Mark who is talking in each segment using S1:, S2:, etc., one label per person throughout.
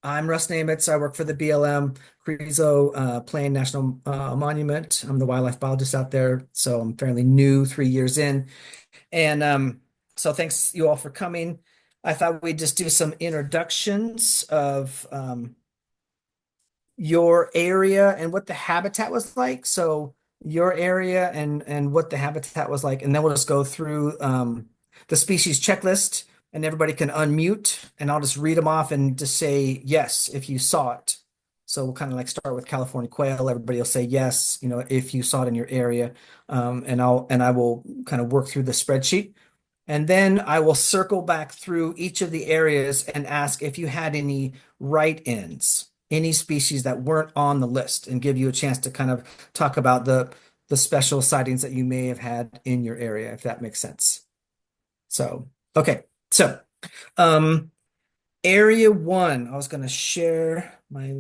S1: I'm Russ Namitz. I work for the BLM Carrizo Plain National Monument. I'm the wildlife biologist out there, so I'm fairly new, 3 years in. And so thanks you all for coming. I thought we'd just do some introductions of your area and what the habitat was like. So your area and what the habitat was like, and then we'll just go through the species checklist, and everybody can unmute, and I'll just read them off and just say yes if you saw it. So we'll kind of like start with California quail. Everybody will say yes, if you saw it in your area, and I will kind of work through the spreadsheet. And then I will circle back through each of the areas and ask if you had any write-ins, any species that weren't on the list, and give you a chance to kind of talk about the special sightings that you may have had in your area, if that makes sense. So, okay. So, um, area one, I was going to share my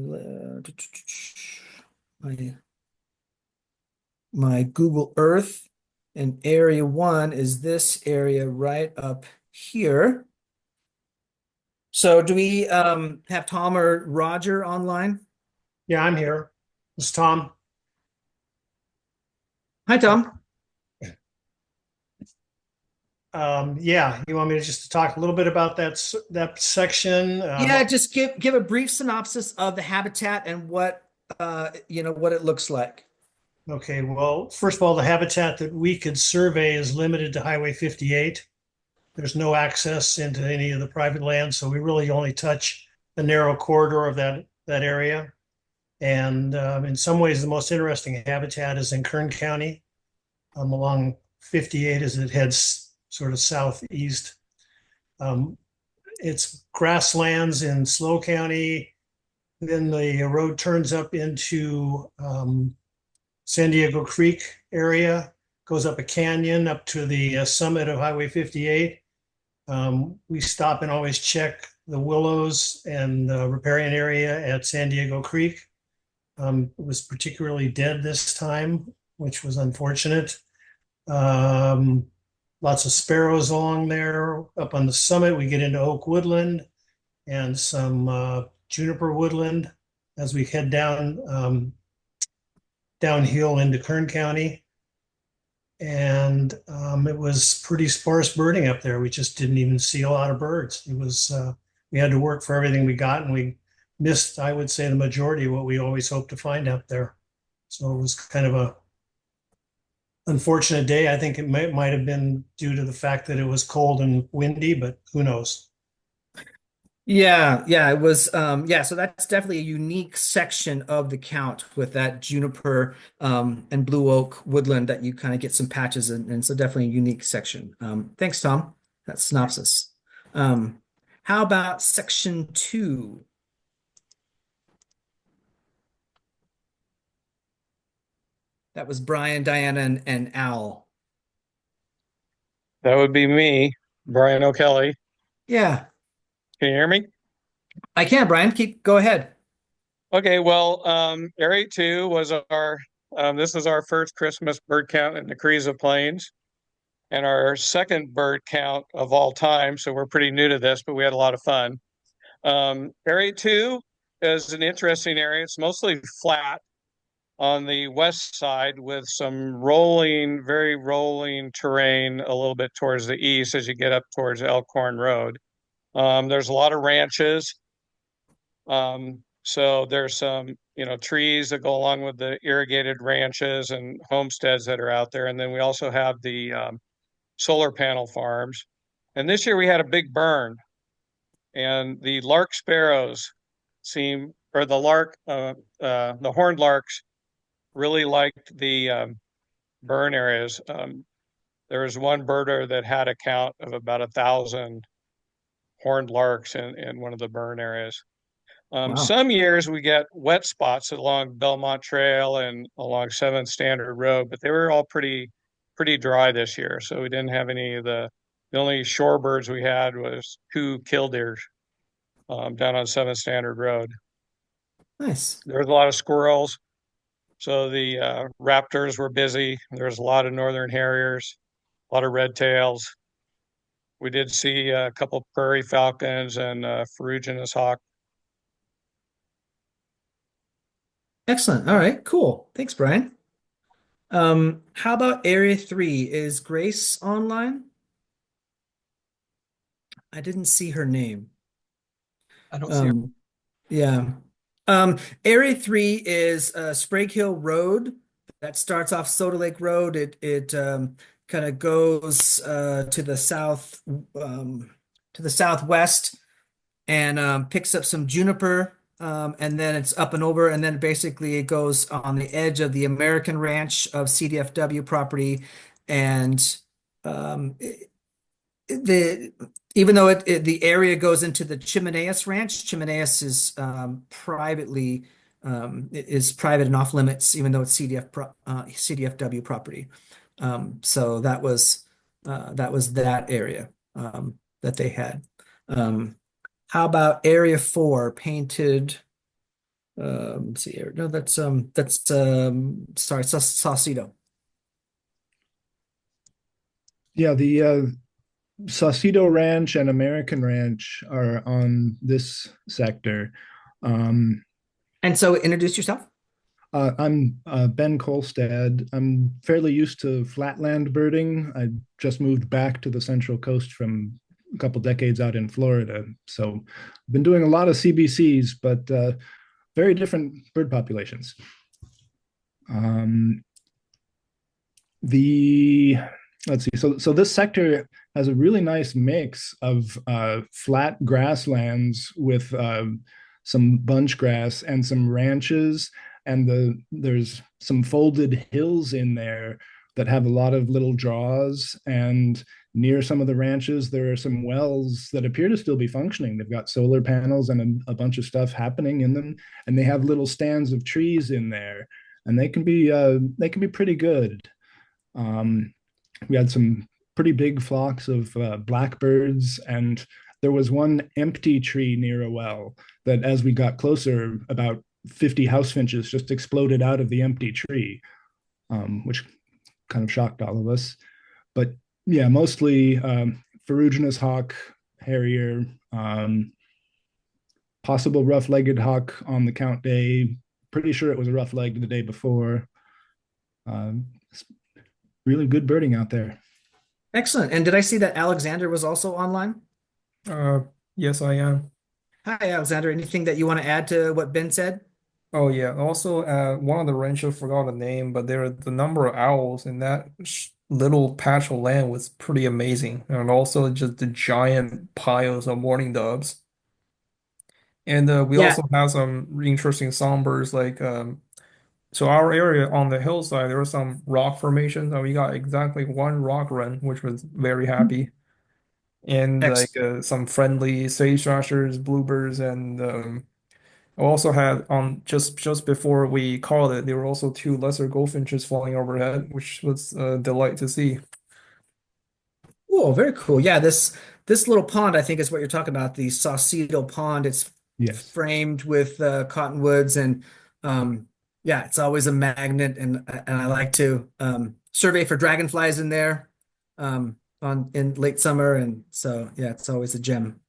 S1: my Google Earth, and area one is this area right up here. So do we have Tom or Roger online?
S2: Yeah, I'm here. It's Tom.
S1: Hi, Tom.
S2: Yeah, you want me to just talk a little bit about that section?
S1: Yeah, just give a brief synopsis of the habitat and what it looks like.
S2: Okay, well, first of all, the habitat that we could survey is limited to Highway 58. There's no access into any of the private land, so we really only touch the narrow corridor of that area. And in some ways, the most interesting habitat is in Kern County, along 58 as it heads sort of southeast. Um, it's grasslands in Slow County. Then the road turns up into San Diego Creek area, goes up a canyon up to the summit of Highway 58. We stop and always check the willows and the riparian area at San Diego Creek. It was particularly dead this time, which was unfortunate. Um, Lots of sparrows along there. Up on the summit, we get into oak woodland and some juniper woodland as we head downhill into Kern County. And it was pretty sparse birding up there. We just didn't even see a lot of birds. We had to work for everything we got, and we missed, I would say, the majority of what we always hoped to find out there. So it was kind of a unfortunate day. I think it might have been due to the fact that it was cold and windy, but who knows?
S1: Yeah, it was so that's definitely a unique section of the count with that juniper and blue oak woodland that you kind of get some patches in, and so definitely a unique section. Thanks, Tom. That synopsis. Um, how about section two? That was Brian, Diana, and Al.
S3: That would be me, Brian O'Kelly.
S1: Yeah,
S3: Can you hear me?
S1: I can, Brian. Go ahead.
S3: Okay, well, Area 2 was this is our first Christmas bird count in the Carrizo Plains and our second bird count of all time. So we're pretty new to this, but we had a lot of fun. Area 2 is an interesting area. It's mostly flat on the west side with some very rolling terrain a little bit towards the east as you get up towards Elkhorn Road. There's a lot of ranches. So there's some, trees that go along with the irrigated ranches and homesteads that are out there. And then we also have the solar panel farms. And this year we had a big burn, and the lark sparrows or the horned larks really liked the burn areas. There was one birder that had a count of about 1,000 horned larks in one of the burn areas.
S1: Wow.
S3: Some years we get wet spots along Belmont Trail and along 7th Standard Road, but they were all pretty dry this year. So we didn't have any of the only shorebirds we had was two killdeers down on 7th Standard Road.
S1: Nice.
S3: There was a lot of squirrels. So the raptors were busy. There was a lot of northern harriers, a lot of red tails. We did see a couple prairie falcons and ferruginous hawk.
S1: Excellent. All right, cool. Thanks, Brian. How about Area 3? Is Grace online? I didn't see her name.
S3: I don't see.
S1: Um, yeah. Area 3 is Sprague Hill Road that starts off Soda Lake Road. It kind of goes to the southwest and picks up some juniper, and then it's up and over, and then basically it goes on the edge of the American Ranch of CDFW property, and um, the even though the area goes into the Chimeneas Ranch, Chimeneas is is private and off limits, even though it's CDFW property. So that was that area that they had. How about Area 4, painted? Let's see here. No, sorry, Saucedo.
S4: Yeah, the Saucedo Ranch and American Ranch are on this sector. Um,
S1: And so introduce yourself.
S4: I'm Ben Kolstad. I'm fairly used to flatland birding. I just moved back to the Central Coast from a couple decades out in Florida. So I've been doing a lot of CBCs, but very different bird populations. Um, the let's see. So this sector has a really nice mix of flat grasslands with some bunch grass and some ranches, and there's some folded hills in there that have a lot of little draws. And near some of the ranches, there are some wells that appear to still be functioning. They've got solar panels and a bunch of stuff happening in them, and they have little stands of trees in there, and they can be pretty good. Um, we had some pretty big flocks of blackbirds, and there was one empty tree near a well that, as we got closer, about 50 house finches just exploded out of the empty tree, which kind of shocked all of us. But yeah, mostly ferruginous hawk, harrier, possible rough-legged hawk on the count day. Pretty sure it was a rough-legged the day before. Um, really good birding out there.
S1: Excellent. And did I see that Alexander was also online?
S5: Uh, yes, I am.
S1: Hi, Alexander. Anything that you want to add to what Ben said?
S5: Oh yeah. Also, one of the ranchers forgot the name, but the number of owls in that sh little patch of land was pretty amazing, and also just the giant piles of mourning doves. And we
S1: Yeah,
S5: also have some interesting songbirds like so our area on the hillside there were some rock formations, and we got exactly one rock run, which was very happy. And like
S1: ex
S5: some friendly sage thrashers, bluebirds, and I also had on just before we called it, there were also two lesser goldfinches flying overhead, which was a delight to see.
S1: Cool, very cool. Yeah, this little pond, I think, is what you're talking about, the Saucedo Pond. It's
S4: Yes.
S1: framed with cottonwoods, and um, yeah, it's always a magnet. And I like to survey for dragonflies in there on in late summer, and so yeah, it's always a gem.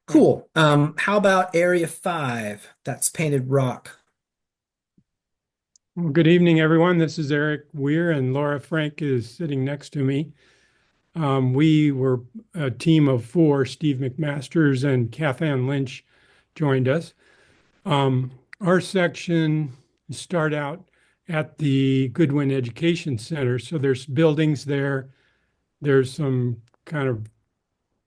S3: Hmm.
S1: Cool. How about Area 5? That's painted rock.
S6: Well, good evening, everyone. This is Eric Weir, and Laura Frank is sitting next to me. We were a team of four. Steve McMasters and Kathann Lynch joined us. Our section start out at the Goodwin Education Center. So there's buildings there. There's some kind of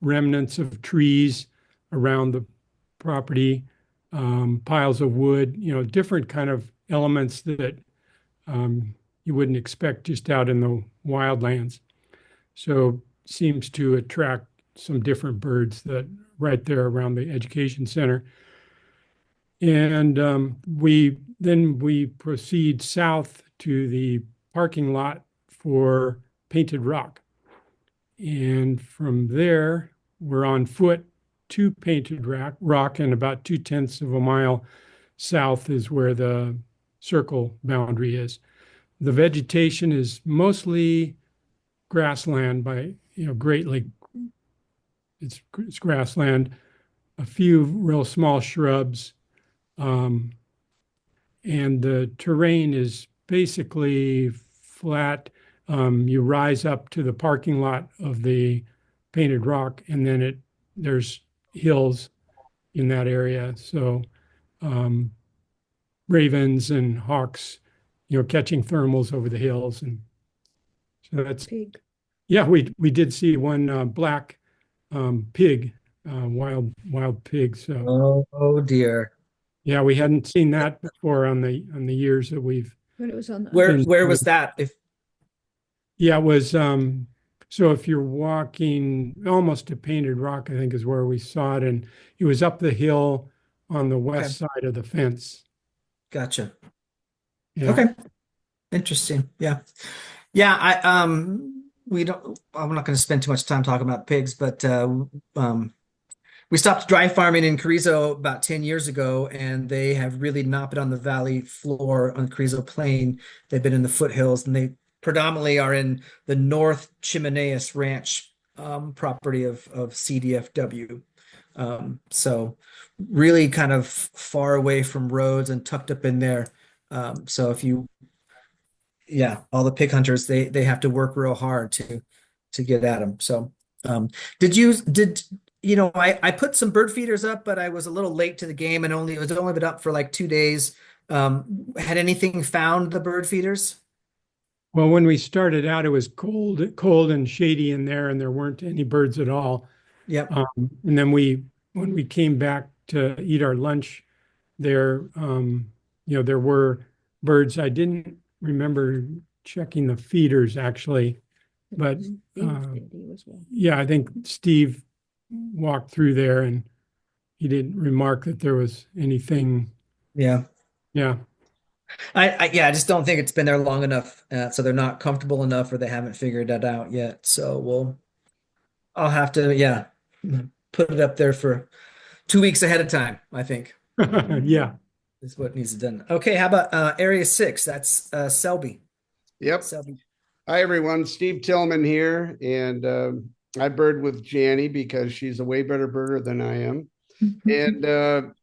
S6: remnants of trees around the property, piles of wood, different kind of elements that you wouldn't expect just out in the wildlands. So seems to attract some different birds that right there around the education center. And we proceed south to the parking lot for Painted Rock. And from there, we're on foot to Painted Rock, and about 2/10 of a mile south is where the circle boundary is. The vegetation is mostly grassland greatly. It's grassland, a few real small shrubs, Um, and the terrain is basically flat. You rise up to the parking lot of the Painted Rock, and then there's hills in that area. So um, ravens and hawks, catching thermals over the hills, and so that's
S7: Pig.
S6: yeah. We did see one black pig, wild pig. So
S1: Oh dear.
S6: yeah, we hadn't seen that before on the years that we've
S7: When it was on
S1: Where
S6: been.
S1: where was that? If
S6: Yeah, it was so if you're walking almost to Painted Rock, I think is where we saw it, and it was up the hill on the
S1: Okay,
S6: west side of the fence.
S1: gotcha.
S6: Yeah.
S1: Okay, interesting. Yeah. Yeah, we don't I'm not going to spend too much time talking about pigs, but um we stopped dry farming in Carrizo about 10 years ago, and they have really not been on the valley floor on Carrizo Plain. They've been in the foothills, and they predominantly are in the North Chimeneas Ranch property of CDFW. So really kind of far away from roads and tucked up in there. So if you yeah, all the pig hunters they have to work real hard to get at them. So did I put some bird feeders up, but I was a little late to the game and only it was only been up for like 2 days. Had anything found the bird feeders?
S6: Well, when we started out, it was cold and shady in there, and there weren't any birds at all.
S1: Yep.
S6: And then when we came back to eat our lunch there, there were birds. I didn't remember checking the feeders actually, but
S7: Steve did, he was one.
S6: yeah, I think Steve walked through there and he didn't remark that there was anything.
S1: Yeah.
S6: Yeah.
S1: I just don't think it's been there long enough, so they're not comfortable enough, or they haven't figured that out yet. So I'll have to, yeah, put it up there for 2 weeks ahead of time. I think
S6: Yeah.
S1: is what needs to be done. Okay, how about Area 6? That's Selby.
S8: Yep.
S1: Selby.
S8: Hi, everyone. Steve Tillman here. And I bird with Janny because she's a way better birder than I am. And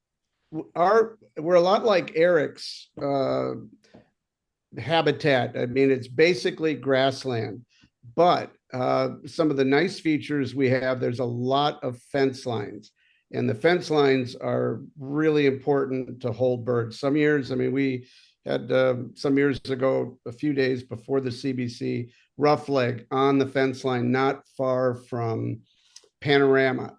S8: we're a lot like Eric's habitat. I mean, it's basically grassland. But some of the nice features we have, there's a lot of fence lines. And the fence lines are really important to hold birds. Some years, I mean, we had some years ago, a few days before the CBC, roughleg on the fence line, not far from Panorama.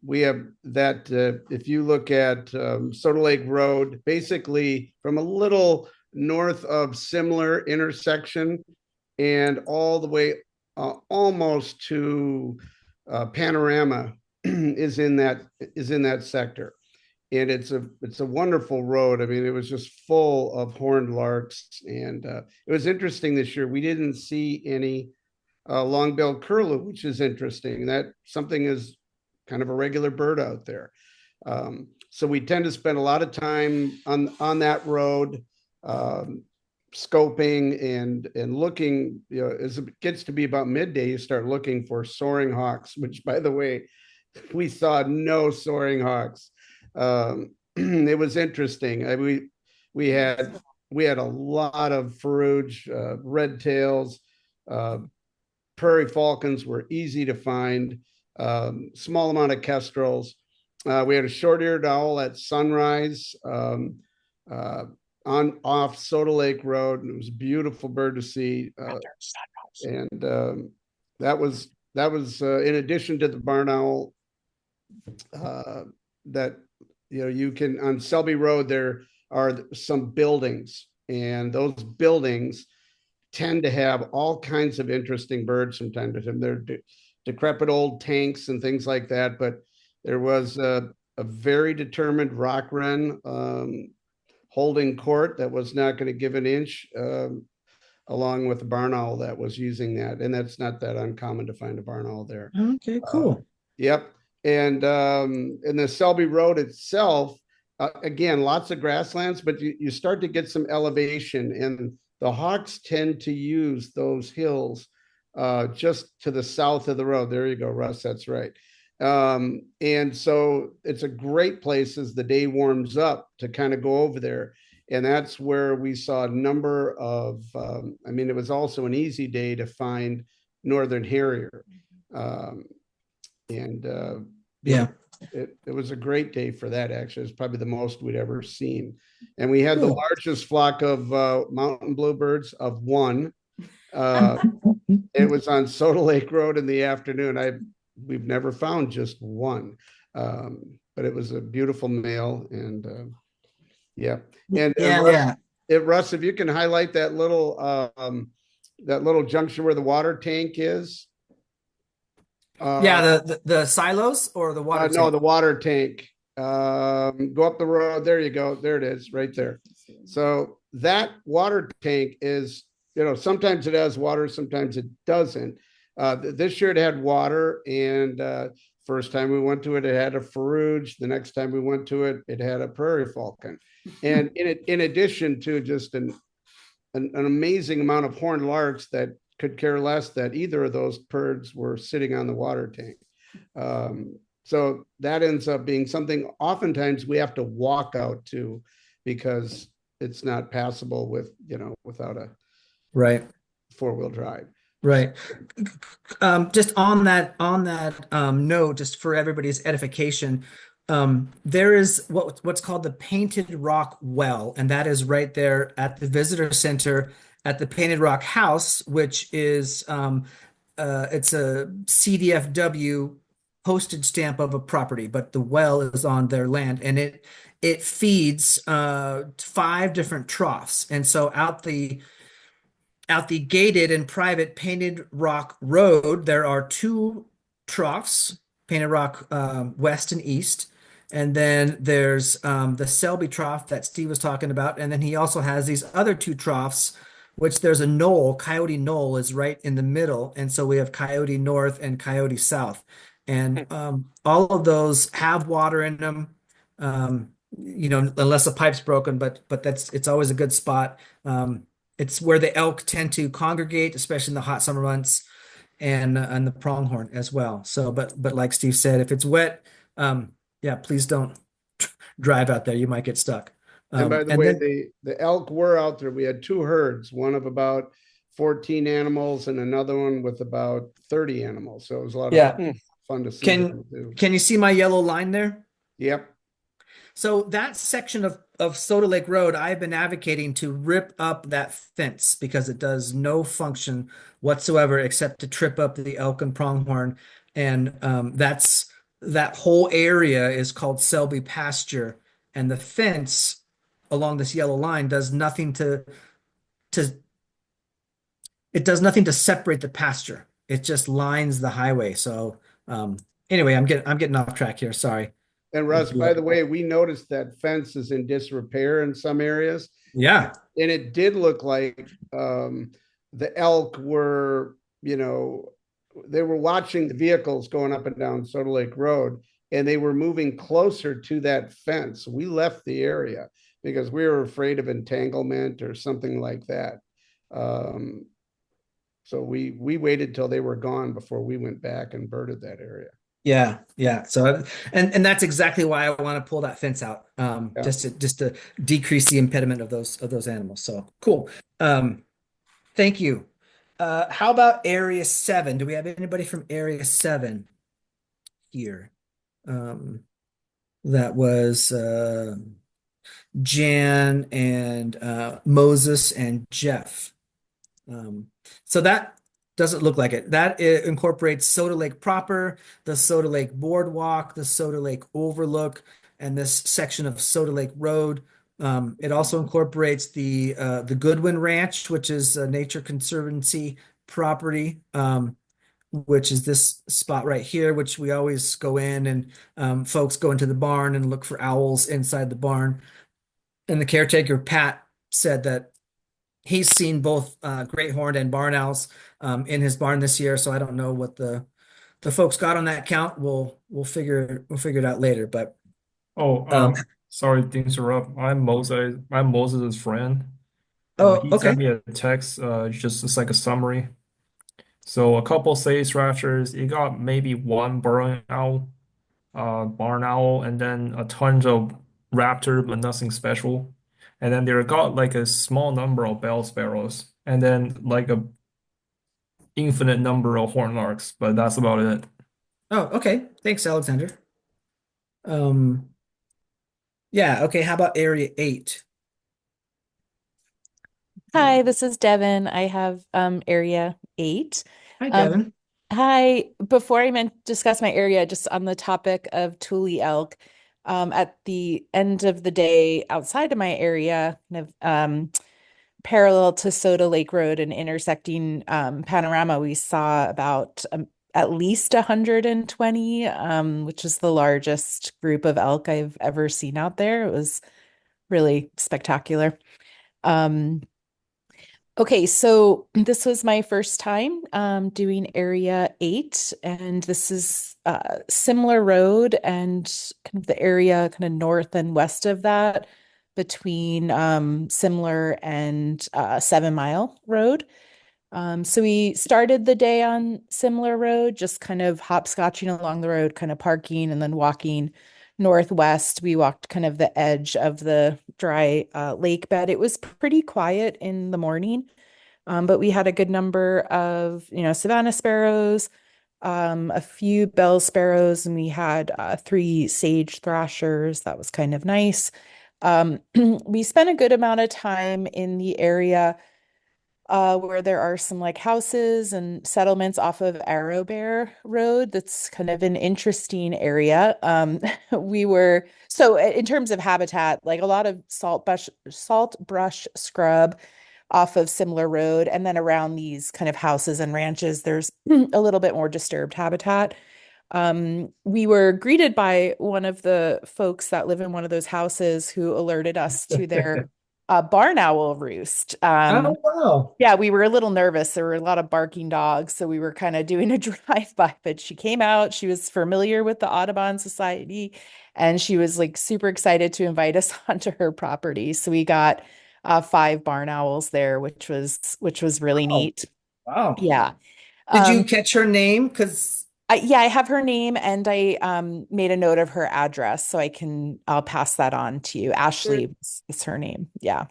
S8: We have that, if you look at Soda Lake Road, basically from a little north of similar intersection and all the way almost to Panorama is in that sector. And it's a wonderful road. I mean, it was just full of horned larks, and it was interesting this year. We didn't see any long-billed curlew, which is interesting. That something is kind of a regular bird out there. So we tend to spend a lot of time on that road, scoping and looking. As it gets to be about midday, you start looking for soaring hawks. Which, by the way, we saw no soaring hawks. It was interesting. We had a lot of ferruge, red tails, prairie falcons were easy to find. Small amount of kestrels. We had a short-eared owl at sunrise off Soda Lake Road, and it was a beautiful bird to see. And that was in addition to the barn owl that you can on Selby Road. There are some buildings, and those buildings tend to have all kinds of interesting birds from time to time. They're decrepit old tanks and things like that. But there was a very determined rock wren holding court that was not going to give an inch, along with the barn owl that was using that. And that's not that uncommon to find a barn owl there.
S1: Okay, cool.
S8: Yep. And in the Selby Road itself, again, lots of grasslands, but you start to get some elevation, and the hawks tend to use those hills just to the south of the road. There you go, Russ. That's right. And so it's a great place as the day warms up to kind of go over there. And that's where we saw a number of, I mean, it was also an easy day to find Northern Harrier. Um, and
S1: Yeah.
S8: it was a great day for that. Actually, it's probably the most we'd ever seen. And we had the
S1: Cool.
S8: largest flock of mountain bluebirds of one. Uh, it was on Soda Lake Road in the afternoon. We've never found just one, but it was a beautiful male, and yeah. And
S1: Yeah,
S8: Russ,
S1: yeah.
S8: Russ, if you can highlight that little junction where the water tank is.
S1: Yeah, the silos or the water
S8: No,
S1: tank?
S8: the water tank. Go up the road. There you go. There it is, right there. So that water tank is, sometimes it has water, sometimes it doesn't. This year it had water, and first time we went to it, it had a Farouge. The next time we went to it, it had a prairie falcon. And in addition to just an amazing amount of horned larks that could care less that either of those birds were sitting on the water tank. So that ends up being something oftentimes we have to walk out to because it's not passable without a
S1: Right.
S8: four-wheel drive.
S1: Right. Just on that note, just for everybody's edification, there is what's called the Painted Rock Well, and that is right there at the visitor center at the Painted Rock House, which is it's a CDFW postage stamp of a property, but the well is on their land, and it feeds 5 different troughs, and so out the gated and private Painted Rock Road, there are 2 troughs, Painted Rock west and east. And then there's the Selby trough that Steve was talking about. And then he also has these other 2 troughs, which there's a knoll, Coyote Knoll is right in the middle. And so we have Coyote North and Coyote South. And all of those have water in them, unless the pipe's broken, but it's always a good spot. It's where the elk tend to congregate, especially in the hot summer months, and the pronghorn as well. So, but like Steve said, if it's wet, yeah, please don't drive out there. You might get stuck.
S8: And by the
S1: And
S8: way,
S1: then
S8: the elk were out there. We had 2 herds, one of about 14 animals and another one with about 30 animals. So it was a lot
S1: yeah,
S8: of fun to see
S1: can
S8: them too.
S1: can you see my yellow line there?
S8: Yep.
S1: So that section of Soda Lake Road, I've been advocating to rip up that fence because it does no function whatsoever except to trip up the elk and pronghorn. And that whole area is called Selby pasture. And the fence along this yellow line does nothing to it does nothing to separate the pasture. It just lines the highway. So anyway, I'm getting off track here. Sorry.
S8: And Russ, by the way, we noticed that fence is in disrepair in some areas.
S1: Yeah.
S8: And it did look like the elk were, they were watching the vehicles going up and down Soda Lake Road, and they were moving closer to that fence. We left the area because we were afraid of entanglement or something like that. So we waited till they were gone before we went back and birded that area.
S1: Yeah, yeah. So and that's exactly why I want to pull that fence out.
S8: Yeah.
S1: Just to decrease the impediment of those animals. So cool. Thank you. How about Area 7? Do we have anybody from Area 7 here? That was Jan and Moses and Jeff. So that doesn't look like it. That incorporates Soda Lake proper, the Soda Lake Boardwalk, the Soda Lake Overlook, and this section of Soda Lake Road. It also incorporates the Goodwin Ranch, which is a Nature Conservancy property, which is this spot right here, which we always go in and folks go into the barn and look for owls inside the barn. And the caretaker, Pat, said that he's seen both great horned and barn owls in his barn this year. So I don't know what the folks got on that count. We'll figure it out later. But
S5: Sorry to interrupt. I'm Moses. I'm Moses' friend.
S1: oh,
S5: He
S1: okay.
S5: sent me a text. Just it's like a summary. So a couple sage thrashers. You got maybe one burrowing owl, barn owl, and then a ton of raptor, but nothing special. And then there got like a small number of bell sparrows, and then like a infinite number of horned larks, but that's about it.
S1: Oh, okay. Thanks, Alexander. Um, yeah, okay. How about area 8?
S9: Hi, this is Devin. I have area 8.
S1: Hi,
S9: Um,
S1: Devin.
S9: hi, before I discuss my area, just on the topic of Thule elk, at the end of the day outside of my area, kind of parallel to Soda Lake Road and intersecting Panorama, we saw about at least 120, which is the largest group of elk I've ever seen out there. It was really spectacular. Um, Okay, so this was my first time doing Area 8, and this is similar road and kind of the area kind of north and west of that between Similar and 7 Mile Road. So we started the day on Similar Road, just kind of hopscotching along the road, kind of parking and then walking northwest. We walked kind of the edge of the dry lake bed. It was pretty quiet in the morning, but we had a good number of, Savannah sparrows, a few bell sparrows, and we had 3 sage thrashers. That was kind of nice. We spent a good amount of time in the area where there are some like houses and settlements off of Arrowbear Road. That's kind of an interesting area. We were so in terms of habitat, like a lot of salt brush scrub off of Similar Road, and then around these kind of houses and ranches, there's a little bit more disturbed habitat. We were greeted by one of the folks that live in one of those houses who alerted us to their barn owl roost.
S1: Oh, wow.
S9: Yeah, we were a little nervous. There were a lot of barking dogs, so we were kind of doing a drive-by, but she came out. She was familiar with the Audubon Society, and she was like super excited to invite us onto her property. So we got 5 barn owls there, which was really
S1: Oh,
S9: neat.
S1: wow.
S9: Yeah.
S1: Did you
S9: Um,
S1: catch her name? Because,
S9: yeah, I have her name and I made a note of her address so I'll pass that on to you. Ashley is her name. Yeah.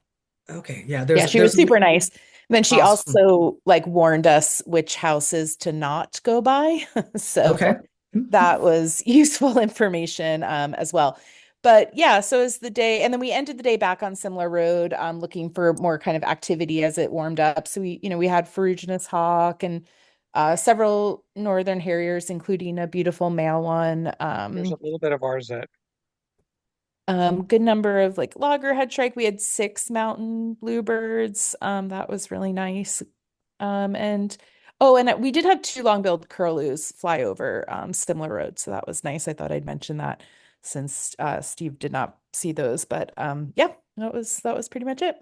S1: okay, yeah,
S9: Yeah, she was super nice. Then she
S1: awesome.
S9: also like warned us which houses to not go by.
S1: Okay.
S9: So that was useful information as well. But yeah, so as the day, and then we ended the day back on Similar Road, looking for more kind of activity as it warmed up. So we had ferruginous hawk and several northern harriers, including a beautiful male one.
S3: There's a little bit of ours that
S9: Good number of like loggerhead shrike. We had 6 mountain bluebirds. That was really nice. And oh, and we did have 2 long-billed curlews fly over Similar Road, so that was nice. I thought I'd mention that since Steve did not see those, but yeah, that was pretty much it.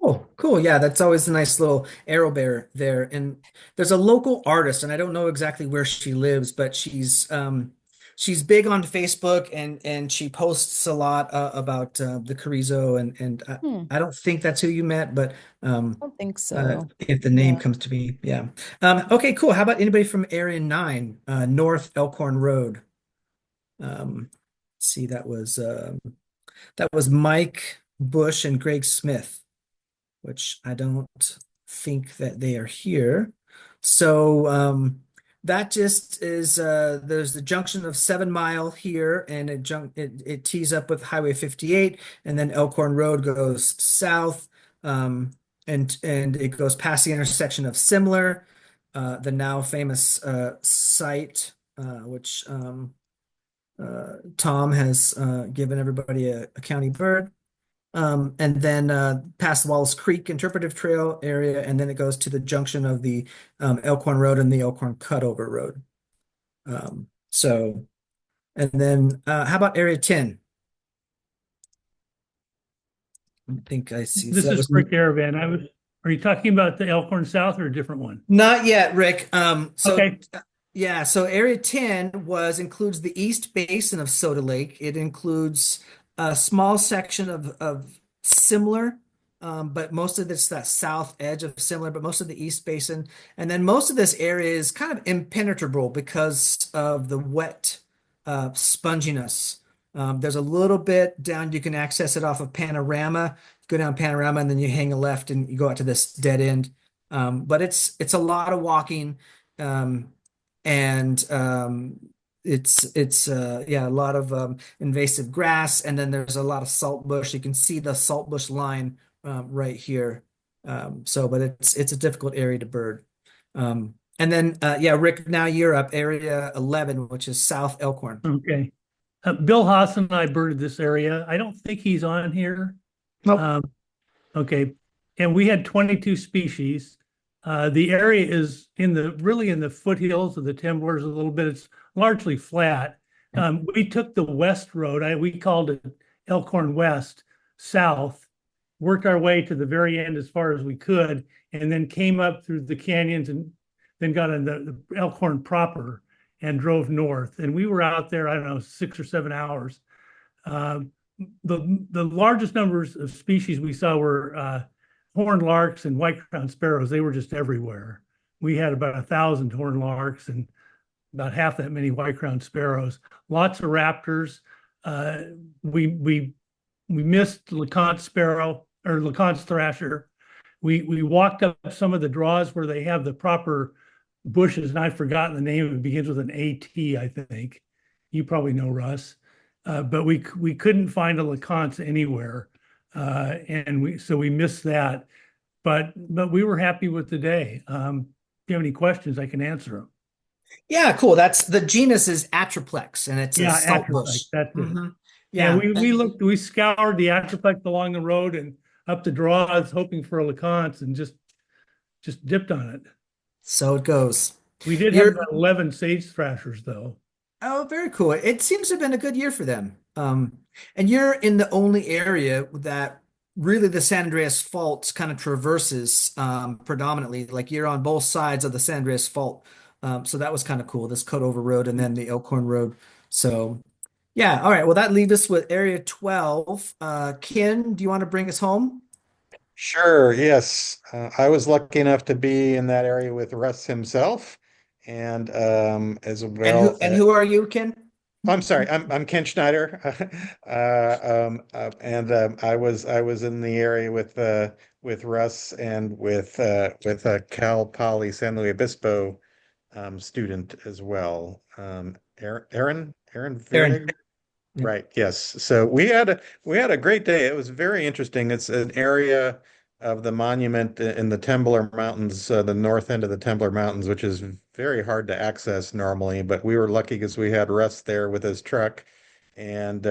S1: Oh, cool. Yeah, that's always a nice little arrow bear there. And there's a local artist, and I don't know exactly where she lives, but she's big on Facebook and she posts a lot about the Carrizo and
S9: Hmm,
S1: I don't think that's who you met, but
S9: I don't think so.
S1: if the name
S9: Yeah.
S1: comes to me, yeah. Okay, cool. How about anybody from Area 9, North Elkhorn Road? Let's see, that was Mike Bush and Greg Smith, which I don't think that they are here. So that just is there's the junction of 7 Mile here, and it tees up with Highway 58, and then Elkhorn Road goes south, and it goes past the intersection of Similar, the now famous site, which Tom has given everybody a county bird. And then past Wallace Creek Interpretive Trail area, and then it goes to the junction of the Elkhorn Road and the Elkhorn Cutover Road. So, and then how about Area 10? I think I see. So
S10: This
S1: that
S10: is
S1: was
S10: Rick Caravan. Are you talking about the Elkhorn South or a different one?
S1: not yet, Rick.
S10: Okay.
S1: Yeah, so Area 10 includes the East Basin of Soda Lake. It includes a small section of Similar, but most of this that south edge of similar, but most of the East Basin, and then most of this area is kind of impenetrable because of the wet sponginess. There's a little bit down, you can access it off of Panorama. Go down Panorama, and then you hang a left and you go out to this dead end. But it's a lot of walking, and it's yeah, a lot of invasive grass, and then there's a lot of salt bush. You can see the salt bush line right here. But it's a difficult area to bird. And then yeah, Rick, now you're up area 11, which is South Elkhorn.
S10: Okay. Bill Haas and I birded this area. I don't think he's on here.
S1: Nope.
S10: Okay. And we had 22 species. The area is really in the foothills of the Timblers a little bit. It's largely flat. We took the west road. We called it Elkhorn West, south, worked our way to the very end as far as we could, and then came up through the canyons and then got in the Elkhorn proper and drove north. And we were out there, I don't know, 6 or 7 hours. The largest numbers of species we saw were horned larks and white-crowned sparrows. They were just everywhere. We had about 1,000 horned larks and about half that many white-crowned sparrows. Lots of raptors. We missed LeConte sparrow or LeConte's thrasher. We walked up some of the draws where they have the proper bushes, and I've forgotten the name. It begins with an AT, I think. You probably know, Russ. But we couldn't find a LeConte anywhere, and we missed that. But we were happy with the day. If you have any questions, I can answer them.
S1: Yeah, cool. That's the genus is Atroplex, and it's a salt bush.
S10: That's it.
S1: Mm-hmm.
S10: Yeah, we scoured the Atroplex along the road and up the draws, hoping for a LeConte, and just dipped on it.
S1: So it goes.
S10: We did have about 11 sage thrashers, though.
S1: Oh, very cool. It seems to have been a good year for them. And you're in the only area that really the San Andreas Fault kind of traverses predominantly. Like you're on both sides of the San Andreas Fault. So that was kind of cool, this Cutover Road and then the Elkhorn Road. So yeah, all right. Well, that leaves us with area 12. Ken, do you want to bring us home?
S11: Sure, yes. I was lucky enough to be in that area with Russ himself, and as well.
S1: And who are you, Ken?
S11: I'm sorry, I'm Ken Schneider, and I was in the area with Russ and with a Cal Poly San Luis Obispo student as well. Aaron Vernig?
S1: Yeah.
S11: Right, yes. So we had a great day. It was very interesting. It's an area of the monument in the Tembler Mountains, the north end of the Tembler Mountains, which is very hard to access normally, but we were lucky because we had Russ there with his truck. And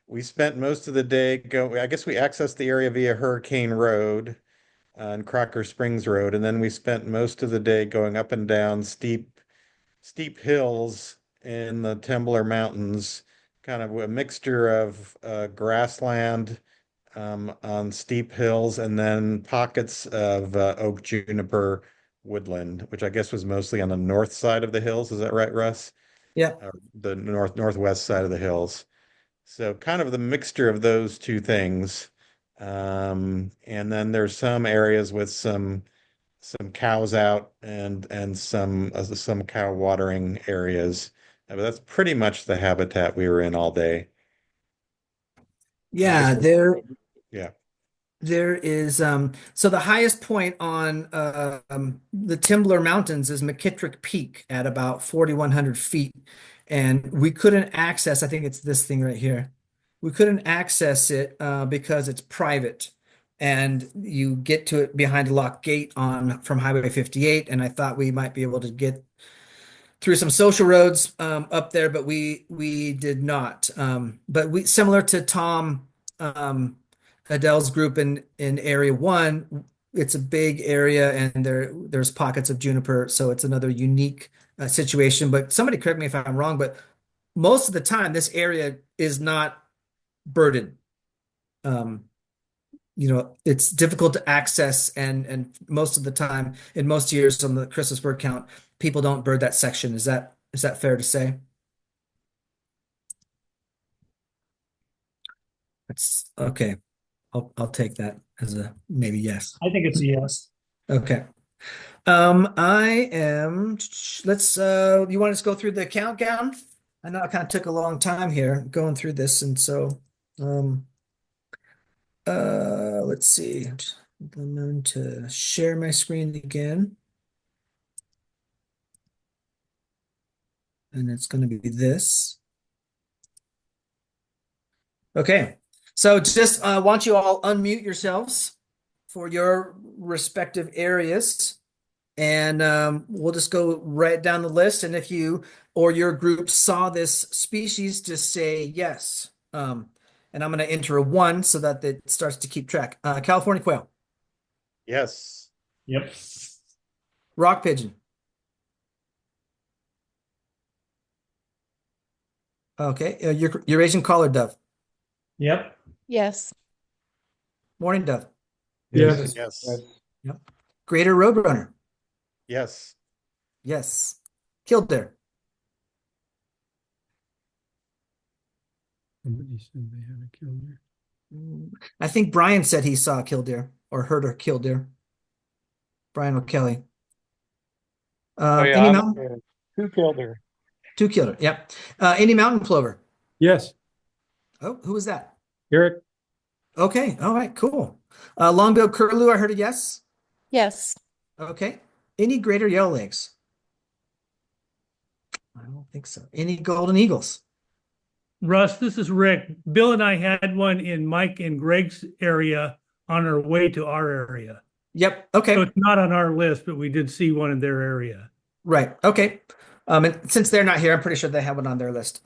S11: we spent most of the day I guess we accessed the area via Hurricane Road and Crocker Springs Road, and then we spent most of the day going up and down steep hills in the Tembler Mountains, kind of a mixture of grassland on steep hills and then pockets of oak juniper woodland, which I guess was mostly on the north side of the hills. Is that right, Russ?
S1: Yeah.
S11: The northwest side of the hills. So kind of the mixture of those two things. And then there's some areas with some cows out and some cow watering areas. But that's pretty much the habitat we were in all day.
S1: Yeah,
S11: Yeah.
S1: there is so the highest point on the Tembler Mountains is McKittrick Peak at about 4,100 feet. And we couldn't access, I think it's this thing right here. We couldn't access it because it's private. And you get to it behind a locked gate from Highway 58. And I thought we might be able to get through some social roads up there, but we did not. But we similar to Tom Adele's group in area 1, it's a big area and there's pockets of juniper, so it's another unique situation. But somebody correct me if I'm wrong, but most of the time this area is not birded. It's difficult to access, and most of the time, in most years on the Christmas bird count, people don't bird that section. Is that fair to say? It's okay. I'll take that as a maybe yes.
S2: I think it's a yes.
S1: Okay. I am, let's, you want us to go through the countdown? I know it kind of took a long time here going through this, and so, let's see. I'm going to share my screen again. And it's going to be this. Okay. So just want you all unmute yourselves for your respective areas. And we'll just go right down the list. And if you or your group saw this species, just say yes. And I'm going to enter a 1 so that it starts to keep track. California quail,
S11: Yes.
S2: Yep.
S1: rock pigeon. Okay, Eurasian collared dove,
S2: Yep.
S9: Yes.
S1: mourning dove,
S6: Yes.
S11: Yes.
S1: yep. Greater roadrunner,
S11: Yes.
S1: yes. Killdeer,
S6: Somebody said they had a killdeer.
S1: I think Brian said he saw a killdeer or heard a killdeer. Brian O'Kelly.
S3: Oh yeah,
S1: Any
S3: I'm
S1: mountain?
S3: Who killed her?
S1: 2 killdeer, yep. Any mountain plover?
S6: Yes,
S1: Oh, who was that?
S6: Eric.
S1: Okay, all right, cool. Long-billed curlew, I heard a yes.
S9: Yes.
S1: Okay. Any greater yellowlegs? I don't think so. Any golden eagles?
S10: Russ, this is Rick. Bill and I had one in Mike and Greg's area on our way to our area.
S1: Yep.
S10: So
S1: Okay.
S10: it's not on our list, but we did see one in their area.
S1: Right. Okay. And since they're not here, I'm pretty sure they have one on their list.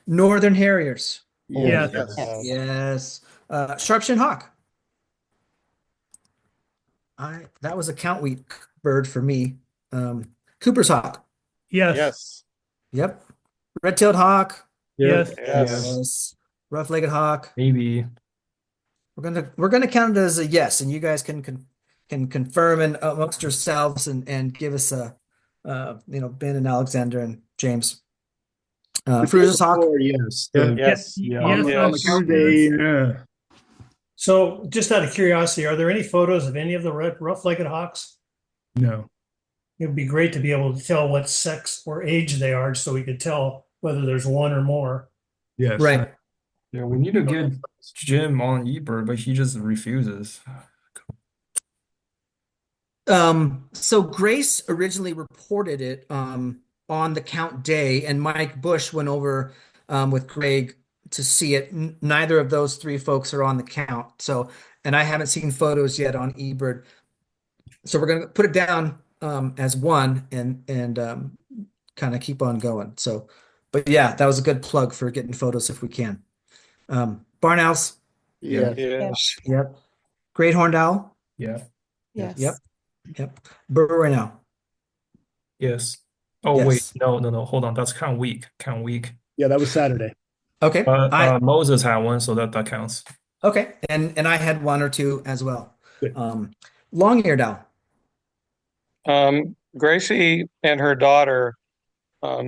S1: Northern harriers.
S10: Yes.
S11: Yes.
S1: Yes. Sharp-shinned hawk. That was a count week bird for me. Cooper's hawk.
S10: Yes.
S11: Yes.
S1: Yep. Red-tailed hawk.
S10: Yes.
S11: Yes.
S1: Rough-legged hawk.
S5: Maybe.
S1: We're gonna count it as a yes, and you guys can confirm and amongst yourselves and give us a Ben and Alexander and James. Fruiter's hawk.
S4: Yes.
S11: Yes.
S10: Yes.
S4: On the
S3: Yes.
S4: count day, yeah.
S2: So just out of curiosity, are there any photos of any of the rough-legged hawks?
S4: No.
S2: It'd be great to be able to tell what sex or age they are so we could tell whether there's one or more.
S4: Yes.
S1: Right.
S5: Yeah, we need to get Jim on eBird, but he just refuses.
S1: So Grace originally reported it on the count day, and Mike Bush went over with Greg to see it. Neither of those 3 folks are on the count. So, and I haven't seen photos yet on eBird. So we're gonna put it down as 1 and kind of keep on going. So, but yeah, that was a good plug for getting photos if we can. Barn owls.
S8: Yes.
S3: Yes.
S1: Yep. Great horned owl.
S5: Yeah.
S9: Yes.
S1: Yep. Yep. Burrow right now.
S5: Yes. Oh, wait.
S1: Yes.
S5: No. Hold on. That's count week. Count week.
S4: Yeah, that was Saturday.
S1: Okay.
S5: Moses had one, so that counts.
S1: Okay. And I had 1 or 2 as well.
S4: Good.
S1: Long-eared owl.
S3: Gracie and her daughter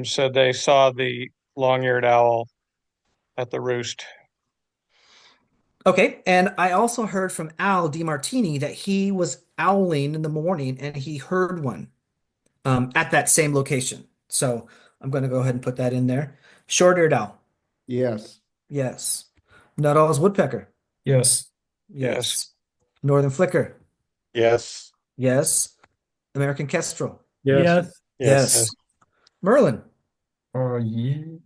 S3: said they saw the long-eared owl at the roost.
S1: Okay. And I also heard from Al DiMartini that he was owling in the morning and he heard one at that same location. So I'm going to go ahead and put that in there. Short-eared owl.
S8: Yes.
S1: Yes. Nut-owl's woodpecker.
S5: Yes.
S1: Yes. Northern flicker.
S11: Yes.
S1: Yes. American kestrel.
S6: Yes.
S10: Yes.
S1: Merlin.
S5: Yeah.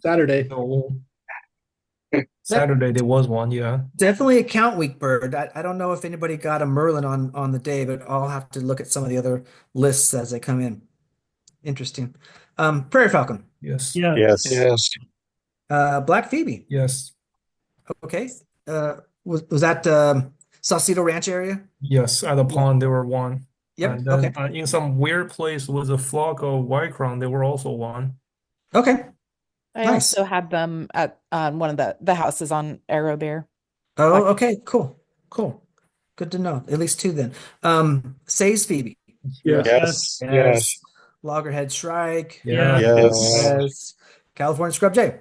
S4: Saturday.
S5: No. Saturday there was one, yeah.
S1: Definitely a count week bird. I don't know if anybody got a Merlin on the day, but I'll have to look at some of the other lists as they come in. Interesting. Prairie falcon.
S5: Yes.
S10: Yeah.
S11: Yes.
S3: Yes.
S1: Black phoebe.
S5: Yes.
S1: Okay. Was that Saucito Ranch area?
S5: Yes. At the pond there were one.
S1: Yep.
S5: And then
S1: Okay.
S5: in some weird place with a flock of white crown, there were also one.
S1: Okay.
S9: I
S1: Nice.
S9: also had them at one of the houses on Arrow Bear.
S1: Oh, okay. Cool. Cool. Good to know. At least 2 then. Say's phoebe.
S6: Yes.
S11: Yes.
S3: Yes.
S1: Loggerhead shrike.
S5: Yeah.
S11: Yes.
S1: Yes. California scrub jay.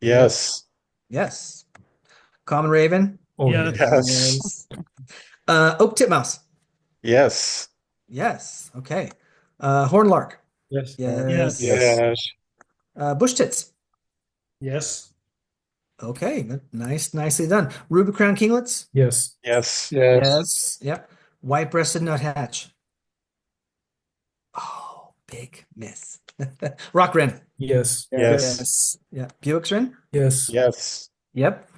S11: Yes.
S1: Yes. Common raven.
S5: Oh,
S10: Yes.
S11: Yes.
S1: Oak titmouse.
S11: Yes.
S1: Yes. Okay. Horned lark.
S6: Yes.
S1: Yes.
S3: Yes.
S1: Bush tits.
S2: Yes.
S1: Okay. Nicely done. Ruby crown kinglets.
S5: yes.
S11: Yes.
S1: Yes. Yep. White-breasted nuthatch. Oh, big miss. Rock wren.
S5: Yes.
S11: Yes.
S1: Yeah. Buick's wren.
S5: Yes.
S11: Yes.
S1: Yep.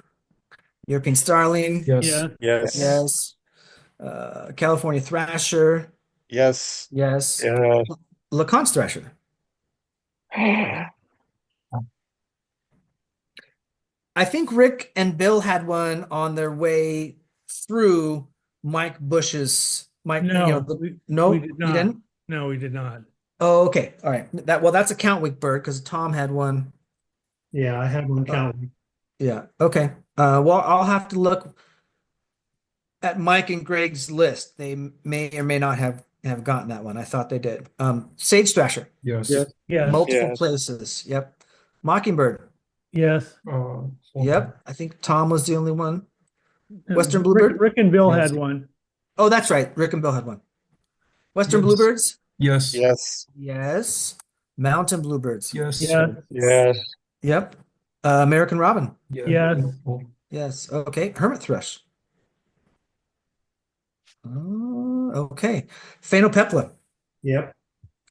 S1: European starling.
S5: Yes.
S10: Yeah.
S11: Yes.
S1: Yes. California thrasher.
S11: Yes.
S1: Yes.
S3: Yes.
S1: Lacan's thrasher. I think Rick and Bill had one on their way through Mike Bush's Mike,
S10: No,
S1: no,
S10: we did
S1: you
S10: not.
S1: didn't?
S10: No, we did not.
S1: Oh, okay. All right. That's a count week bird because Tom had one.
S2: Yeah, I had one count.
S1: Yeah. Okay. Well, I'll have to look at Mike and Greg's list. They may or may not have gotten that one. I thought they did. Sage thrasher,
S5: Yes.
S6: Yes.
S10: Yes.
S1: multiple
S3: Yes.
S1: places. Yep. Mockingbird.
S10: Yes.
S1: Yep. I think Tom was the only one. Western
S10: Rick,
S1: bluebird.
S10: Rick and Bill
S5: Yes.
S10: had one.
S1: Oh, that's right. Rick and Bill had one. Western
S5: Yes.
S1: bluebirds.
S5: Yes.
S11: Yes.
S1: Yes. Mountain bluebirds.
S5: Yes.
S10: Yes.
S3: Yes.
S1: Yep. American robin.
S5: Yeah.
S10: Yes.
S1: Yes. Okay. Hermit thrush. Okay. Phainopepla.
S2: Yep.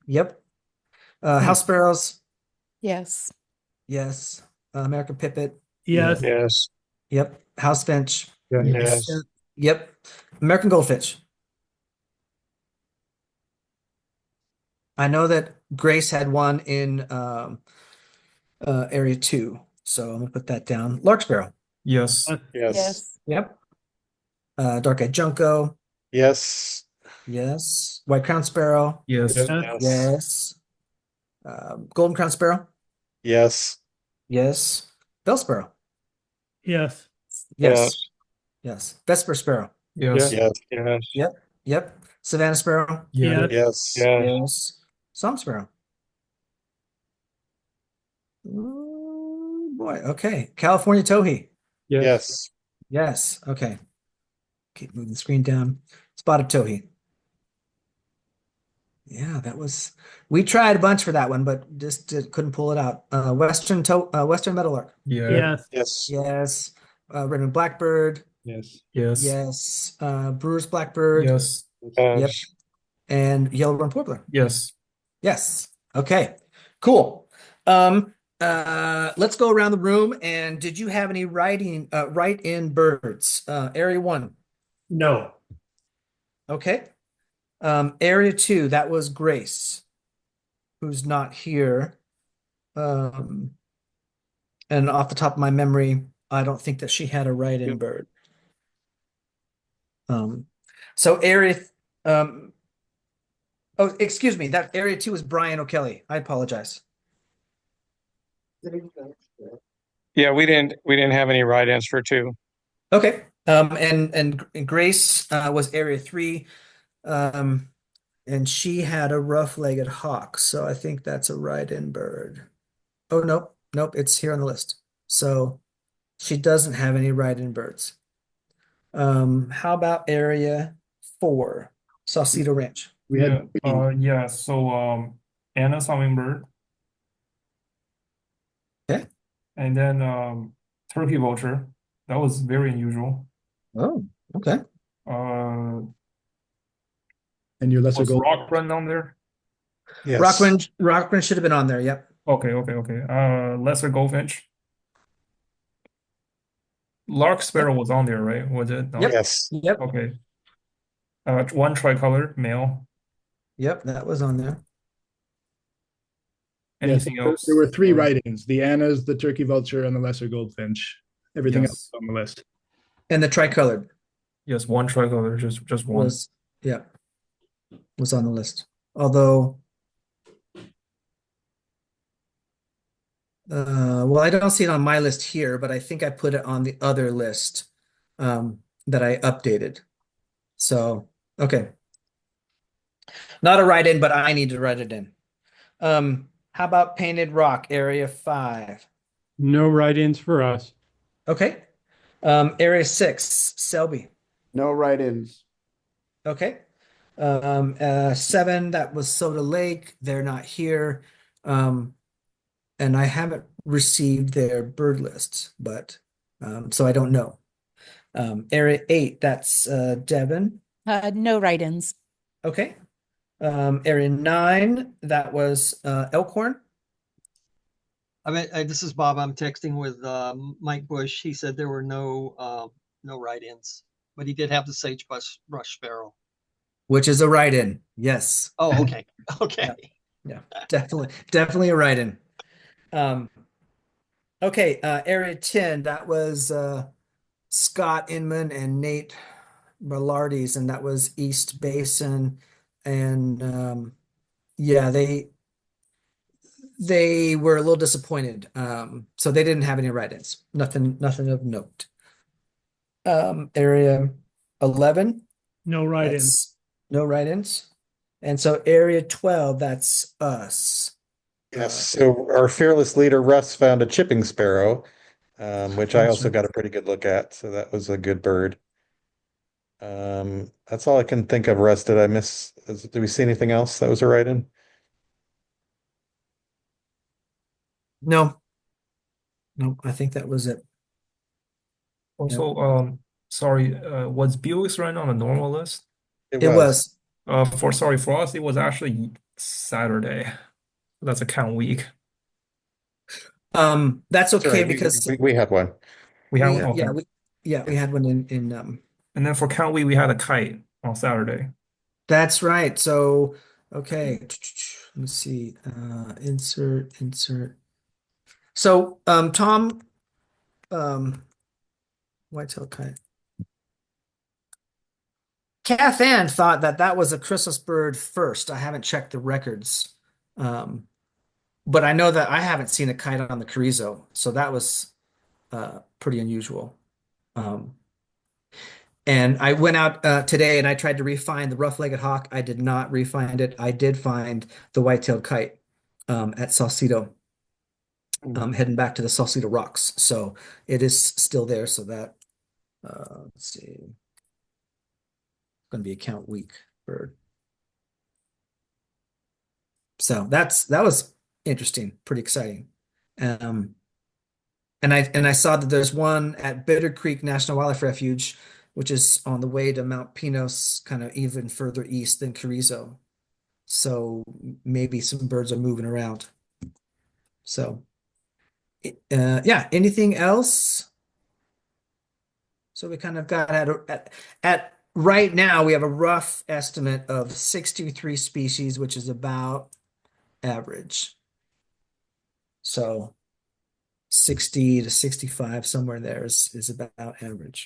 S1: Yep. House sparrows.
S9: Yes.
S1: Yes. American pipit.
S10: Yes.
S3: Yes.
S1: Yep. House finch.
S3: Yes.
S1: Yep. American goldfinch. I know that Grace had one in area 2, so I'm gonna put that down. Lark sparrow.
S5: Yes.
S3: Yes.
S1: Yep. Dark-eyed junco.
S11: Yes.
S1: Yes. White crown sparrow.
S5: Yes.
S3: Yes.
S1: Yes. Golden crown sparrow.
S11: Yes.
S1: Yes. Bell sparrow.
S10: Yes.
S1: Yes. Yes. Vesper sparrow.
S5: Yes.
S11: Yes.
S3: Yes.
S1: Yep. Yep. Savannah sparrow.
S10: Yes.
S11: Yes.
S3: Yes.
S1: Yes. Song sparrow. Oh boy. Okay. California towhee.
S6: Yes.
S11: Yes.
S1: Yes. Okay. Keep moving the screen down. Spotted towhee. Yeah, we tried a bunch for that one, but just couldn't pull it out. Western meadowlark.
S5: Yeah.
S10: Yes.
S11: Yes.
S1: Yes. Redmond blackbird.
S6: Yes.
S5: Yes.
S1: Yes. Brewer's blackbird.
S5: Yes.
S1: Yep. And yellow-horned warbler.
S5: Yes.
S1: Yes. Okay. Cool. Let's go around the room. And did you have any write-in birds? Area 1.
S2: No.
S1: Okay. Area 2, that was Grace, who's not here. And off the top of my memory, I don't think that she had a write-in bird. So oh, excuse me, that area 2 is Brian O'Kelly. I apologize.
S3: Yeah, we didn't have any write-ins for 2.
S1: Okay. And Grace was area 3. And she had a rough-legged hawk, so I think that's a write-in bird. Oh, nope, it's here on the list. So she doesn't have any write-in birds. How about area 4, Saucito Ranch?
S4: We had
S5: Yeah. So Anna's hummingbird.
S1: Okay.
S5: And then turkey vulture. That was very unusual.
S1: Oh, okay.
S4: and your lesser
S5: Was
S4: gold.
S5: rock run on there?
S11: Yes.
S1: Rockman should have been on there. Yep.
S5: Okay. Lesser goldfinch. Lark sparrow was on there, right? Was it? No?
S1: Yep.
S11: Yes.
S1: Yep.
S5: Okay. One tricolor male.
S1: Yep, that was on there.
S4: Yes,
S5: Anything else?
S4: there were 3 write-ins: the Annas, the turkey vulture, and the lesser goldfinch. Everything else
S5: Yes.
S4: is on the list.
S1: And the tricolored
S5: Yes, one tricolor, just one.
S1: was on the list. Although well, I don't see it on my list here, but I think I put it on the other list that I updated. So, okay. Not a write-in, but I need to write it in. How about Painted Rock, area 5?
S6: No write-ins for us.
S1: Okay. Area 6, Selby.
S8: No write-ins.
S1: Okay. 7, that was Soda Lake. They're not here. And I haven't received their bird list, but so I don't know. Area 8, that's Devon.
S9: No write-ins.
S1: Okay. Area 9, that was Elkhorn.
S12: I mean, this is Bob. I'm texting with Mike Bush. He said there were no write-ins, but he did have the sagebrush sparrow.
S1: Which is a write-in. Yes.
S12: Oh, okay. Okay.
S1: Yeah, definitely a write-in. Okay, area 10, that was Scott Inman and Nate Belardi's, and that was East Basin. And yeah, they were a little disappointed. So they didn't have any write-ins. Nothing of note. Area 11,
S10: No write-ins.
S1: that's no write-ins. And so area 12, that's us.
S11: Yes, so our fearless leader Russ found a chipping sparrow, which I
S1: That's
S11: also
S1: right.
S11: got a pretty good look at. So that was a good bird. That's all I can think of. Russ, did I miss? Did we see anything else that was a write-in?
S1: No, I think that was it.
S5: Also, sorry, was Buick's running on a normal list?
S1: It was.
S5: For us, it was actually Saturday. That's a count week.
S1: That's okay
S11: Sorry,
S1: because
S11: we had one.
S5: We have
S1: we,
S5: okay.
S1: we had one in
S5: And then for count week, we had a kite on Saturday.
S1: that's right. So okay, let me see. Insert. So Tom, whitetail kite. Kath Ann thought that that was a Christmas bird first. I haven't checked the records. But I know that I haven't seen a kite on the Carrizo, so that was pretty unusual. Um, and I went out today and I tried to refine the rough-legged hawk. I did not refine it. I did find the white-tailed kite at Saucito, heading back to the Saucito Rocks. So it is still there. So that let's see, going to be a count week bird. So that was interesting, pretty exciting. Um, and I saw that there's one at Bitter Creek National Wildlife Refuge, which is on the way to Mount Pinos, kind of even further east than Carrizo. So maybe some birds are moving around. So yeah, anything else? So we kind of got at right now we have a rough estimate of 63 species, which is about average. So 60 to 65, somewhere there is about average.